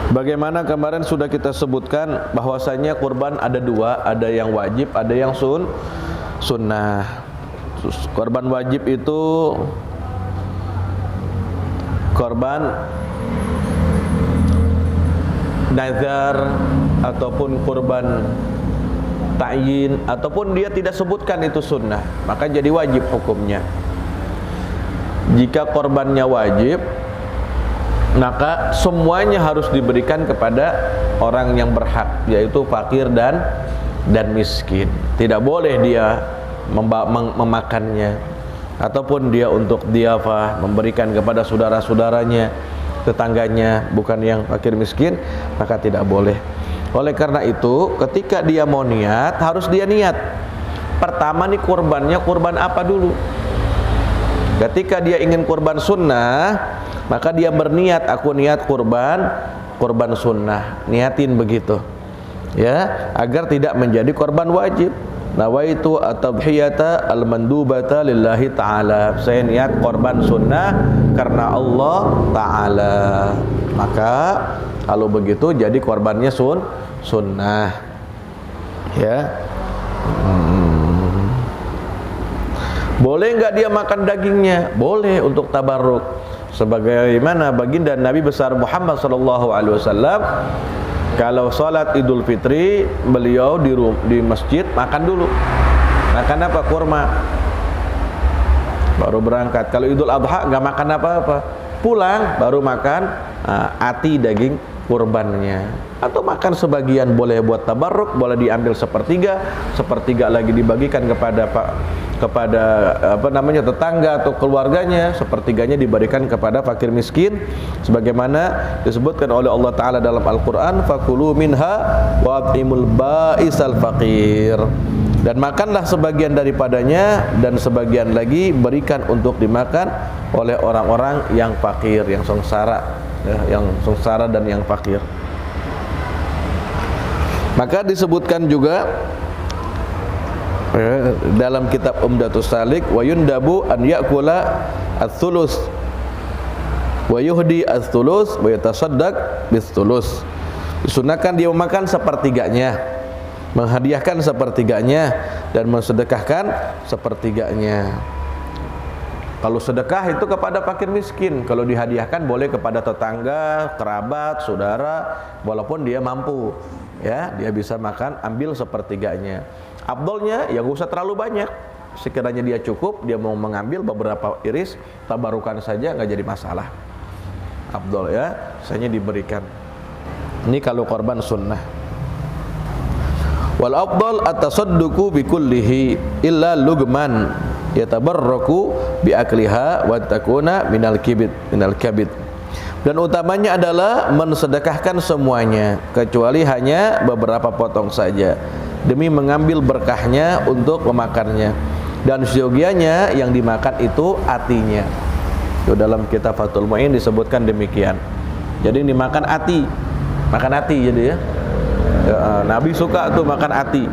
Bagaimana kemarin sudah kita sebutkan bahwasanya kurban ada dua, ada yang wajib, ada yang sunnah. Kurban wajib itu kurban nazar ataupun kurban ta'yin, ataupun dia tidak sebutkan itu sunnah, maka jadi wajib hukumnya. Jika korbannya wajib, maka semuanya harus diberikan kepada orang yang berhak, yaitu fakir dan miskin. Tidak boleh dia memakannya, ataupun dia untuk dhiyafah, memberikan kepada saudara-saudaranya, tetangganya, bukan yang fakir miskin, maka tidak boleh. Oleh karena itu, ketika dia mau niat, harus dia niat. Pertama nih kurbannya, kurban apa dulu? Ketika dia ingin kurban sunnah, maka dia berniat, aku niat kurban sunnah. Niatin begitu, ya, agar tidak menjadi kurban wajib. Nawaitu at-tadhiyata al-mandubata lillahi ta'ala. Saya niat kurban sunnah karena Allah ta'ala. Maka kalau begitu jadi kurbannya sunnah, ya. Boleh nggak dia makan dagingnya? Boleh, untuk tabarruk. Sebagaimana baginda Nabi besar Muhammad SAW, kalau salat Idul Fitri, beliau di masjid makan dulu. Makan apa? Kurma. Baru berangkat. Kalau Idul Adha nggak makan apa-apa. Pulang baru makan ati daging kurbannya. Atau makan sebagian, boleh buat tabarruk, boleh diambil sepertiga lagi dibagikan kepada tetangga atau keluarganya, sepertiganya diberikan kepada fakir miskin, sebagaimana disebutkan oleh Allah Ta'ala dalam Al-Quran, fakulu minha wa at'imul ba'isal faqir. Dan makanlah sebagian daripadanya, dan sebagian lagi berikan untuk dimakan oleh orang-orang yang fakir, yang sengsara, ya, yang sengsara dan yang fakir. Maka disebutkan juga dalam kitab Umdatus Salik, wa yundabu an ya'kula ats-tsulus wa yuhdi ats-tsulus wa yatasaddaq bis-tsulus. Disunahkan dia memakan sepertiganya, menghadiahkan sepertiganya, dan mensedekahkan sepertiganya. Kalau sedekah itu kepada fakir miskin, kalau dihadiahkan boleh kepada tetangga, kerabat, saudara, walaupun dia mampu, ya, dia bisa makan, ambil sepertiganya. Afdolnya ya gak usah terlalu banyak, sekiranya dia cukup, dia mau mengambil beberapa iris, tabarukan saja, nggak jadi masalah. Afdol, ya, misalnya diberikan. Ini kalau korban sunnah. Wal afdal at-tasadduqu bi kullihi illa lugman yatabarraku bi akliha wa takuna minal kabid. Dan utamanya adalah mensedekahkan semuanya, kecuali hanya beberapa potong saja, demi mengambil berkahnya untuk memakannya. Dan seyogianya yang dimakan itu atinya. Itu dalam kitab Fathul Mu'in disebutkan demikian. Jadi dimakan ati, makan ati jadi, ya. Nabi suka tuh makan ati,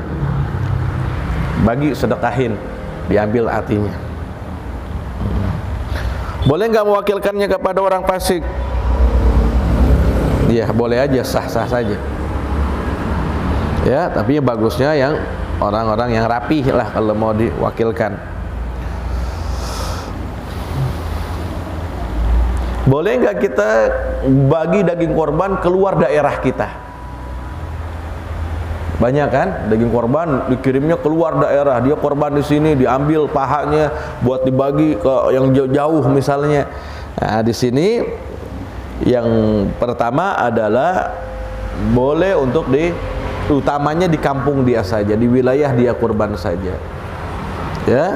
bagi sedekahin, diambil atinya. Boleh nggak mewakilkannya kepada orang fasik? Ya boleh aja, sah-sah saja, ya, tapi bagusnya yang orang-orang yang rapih lah kalau mau diwakilkan. Boleh nggak kita bagi daging korban keluar daerah kita? Banyak kan daging korban dikirimnya keluar daerah, dia korban di sini, diambil pahanya buat dibagi ke yang jauh misalnya. Nah, di sini yang pertama adalah boleh untuk utamanya di kampung dia saja, di wilayah dia kurban saja, ya,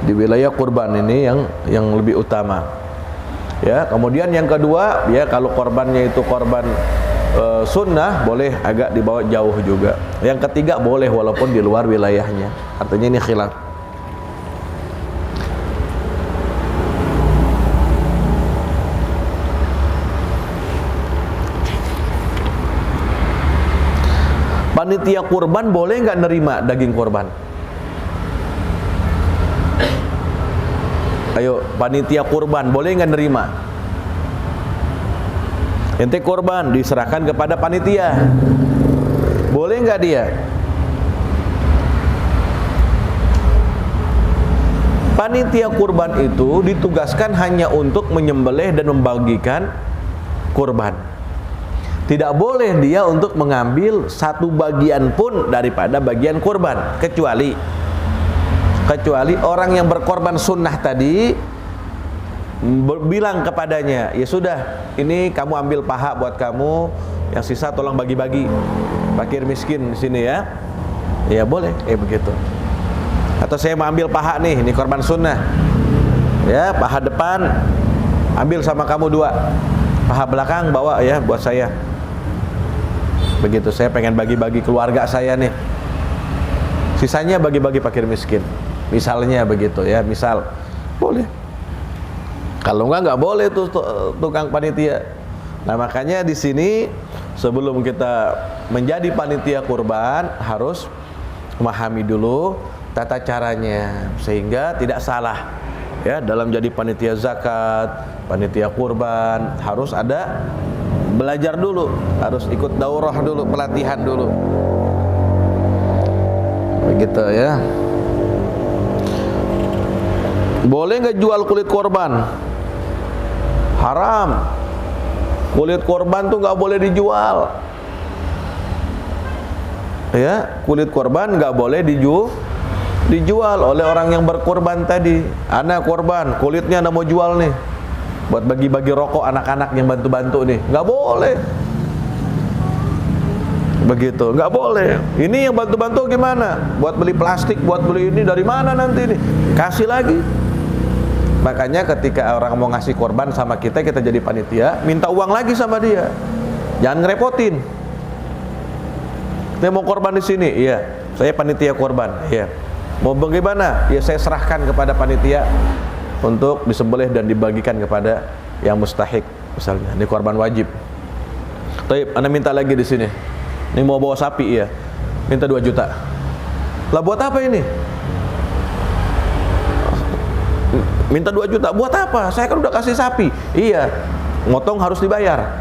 di wilayah kurban ini yang lebih utama, ya. Kemudian yang kedua, ya, kalau korbannya itu korban sunnah, boleh agak dibawa jauh juga. Yang ketiga, boleh walaupun di luar wilayahnya. Artinya ini khilaf. Panitia kurban boleh nggak nerima daging kurban? Ayo, panitia kurban boleh nggak nerima? ente korban diserahkan kepada panitia, boleh nggak dia? Panitia kurban itu ditugaskan hanya untuk menyembelih dan membagikan kurban. Tidak boleh dia untuk mengambil satu bagian pun daripada bagian kurban, kecuali orang yang berkorban sunnah tadi bilang kepadanya, ya sudah, ini kamu ambil paha buat kamu, yang sisa tolong bagi-bagi fakir miskin di sini ya. Ya boleh, begitu. Atau saya mau ambil paha nih, ini korban sunnah. Ya, paha depan ambil sama kamu 2. Paha belakang bawa ya buat saya. Begitu, saya pengen bagi-bagi keluarga saya nih. Sisanya bagi-bagi fakir miskin. Misalnya begitu ya, misal. Boleh. Kalau enggak boleh tuh tukang panitia. Nah, makanya di sini sebelum kita menjadi panitia kurban harus memahami dulu tata caranya sehingga tidak salah. Ya, dalam jadi panitia zakat, panitia kurban harus ada belajar dulu, harus ikut daurah dulu, pelatihan dulu. Begitu ya. Boleh nggak jual kulit korban? Haram. Kulit korban tuh nggak boleh dijual. Ya, kulit korban nggak boleh dijual oleh orang yang berkorban tadi. Anak korban, kulitnya anda mau jual nih, buat bagi-bagi rokok anak-anak yang bantu-bantu nih, nggak boleh. Begitu, nggak boleh. Ini yang bantu-bantu gimana? Buat beli plastik, buat beli ini dari mana nanti nih? Kasih lagi. Makanya ketika orang mau ngasih korban sama kita jadi panitia, minta uang lagi sama dia. Jangan ngerepotin. Saya mau korban di sini, iya. Saya panitia korban, iya. Mau bagaimana? Ya saya serahkan kepada panitia untuk disembelih dan dibagikan kepada yang mustahik, misalnya ini korban wajib. Tapi anda minta lagi di sini. Ini mau bawa sapi ya, minta 2 juta. Lah buat apa ini? Minta 2 juta, buat apa? Saya kan udah kasih sapi. Iya, motong harus dibayar.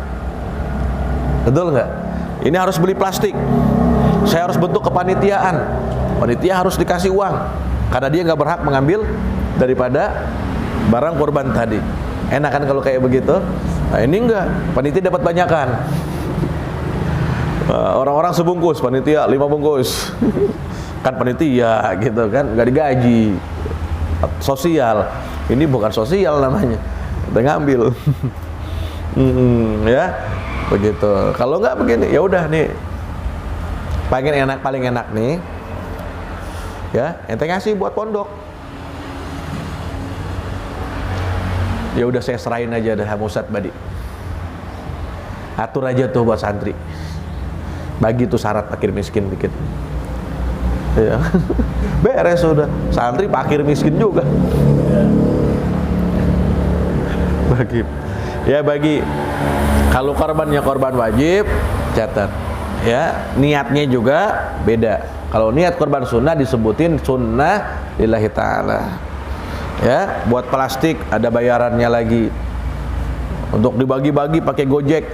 Betul nggak? Ini harus beli plastik. Saya harus bentuk kepanitiaan. Panitia harus dikasih uang karena dia nggak berhak mengambil daripada barang korban tadi. Enak kan kalau kayak begitu? Nah, ini enggak, panitia dapat banyakan. Orang-orang sebungkus, panitia 5 bungkus. Kan panitia gitu kan, nggak digaji. Sosial. Ini bukan sosial namanya. Kita ngambil. Ya. Begitu. Kalau nggak begini, ya udah nih. Paling enak nih. Ya, ente ngasih buat pondok. Ya udah saya serahin aja dah sama Ustadz Badi. Atur aja tuh buat santri. Bagi tuh syarat fakir miskin dikit. Ya. Beres sudah. Santri fakir miskin juga. Bagi. Kalau korbannya korban wajib, catat. Ya, niatnya juga beda. Kalau niat korban sunnah disebutin sunnah lillahi ta'ala. Ya, buat plastik ada bayarannya lagi. Untuk dibagi-bagi pakai Gojek,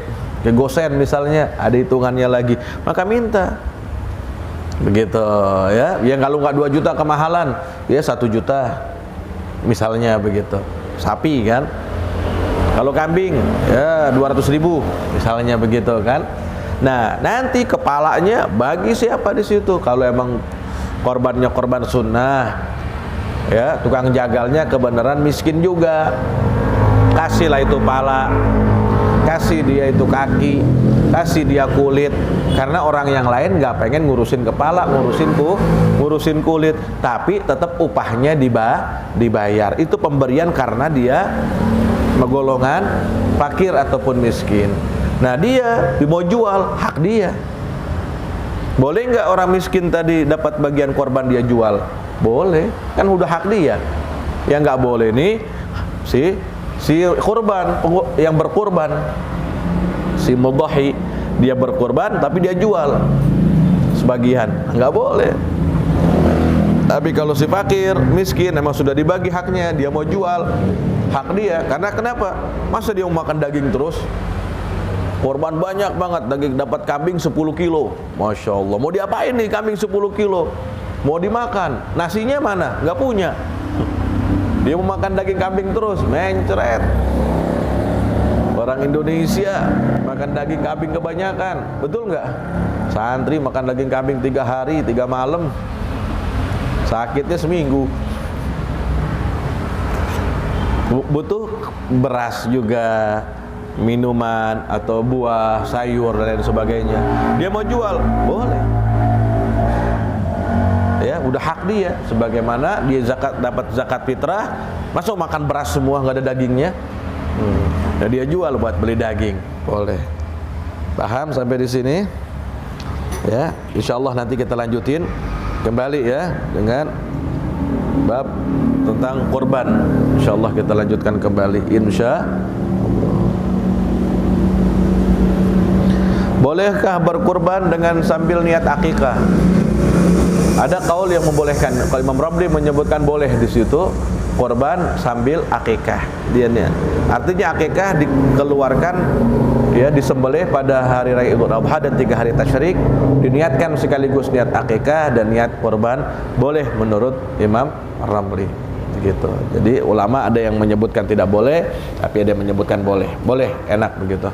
pakai Gosen misalnya, ada hitungannya lagi. Maka minta. Begitu ya. Yang kalau nggak 2 juta kemahalan, ya 1 juta. Misalnya begitu. Sapi kan. Kalau kambing ya 200.000 misalnya begitu kan. Nah, nanti kepalanya bagi siapa di situ? Kalau emang korbannya korban sunnah, ya tukang jagalnya kebenaran miskin juga, kasihlah itu pala, kasih dia itu kaki, kasih dia kulit. Karena orang yang lain nggak pengen ngurusin kepala, ngurusin kulit, tapi tetap upahnya dibayar. Itu pemberian karena dia golongan fakir ataupun miskin. Nah dia mau jual, hak dia. Boleh nggak orang miskin tadi dapat bagian korban dia jual? Boleh, kan udah hak dia. Yang nggak boleh nih si korban yang berkorban, si mudhahi, dia berkorban tapi dia jual sebagian, nggak boleh. Tapi kalau si fakir miskin emang sudah dibagi haknya, dia mau jual, hak dia. Karena kenapa? Masa dia mau makan daging terus? Korban banyak banget, daging dapat kambing 10 kilo. Masya Allah. Mau diapain nih kambing 10 kilo? Mau dimakan, nasinya mana? Nggak punya. Dia mau makan daging kambing terus, mencret. Orang Indonesia makan daging kambing kebanyakan, betul nggak? Santri makan daging kambing 3 hari 3 malam, sakitnya seminggu. Butuh beras juga, minuman atau buah, sayur dan lain sebagainya. Dia mau jual, boleh. Ya, udah hak dia. Sebagaimana dia dapat zakat fitrah, masa makan beras semua nggak ada dagingnya? Dan dia jual buat beli daging, boleh. Paham sampai di sini? Ya, insyaallah nanti kita lanjutin kembali ya dengan bab tentang kurban. Insyaallah kita lanjutkan kembali Bolehkah berkurban dengan sambil niat akikah? Ada kaul yang membolehkan. Kalau Imam Ramli menyebutkan boleh di situ kurban sambil akikah. Dia niat. Artinya akikah dikeluarkan ya, disembelih pada hari raya Idul Adha dan 3 hari tasyrik, diniatkan sekaligus niat akikah dan niat kurban, boleh menurut Imam Ramli. Begitu. Jadi ulama ada yang menyebutkan tidak boleh, tapi ada yang menyebutkan boleh. Boleh, enak begitu.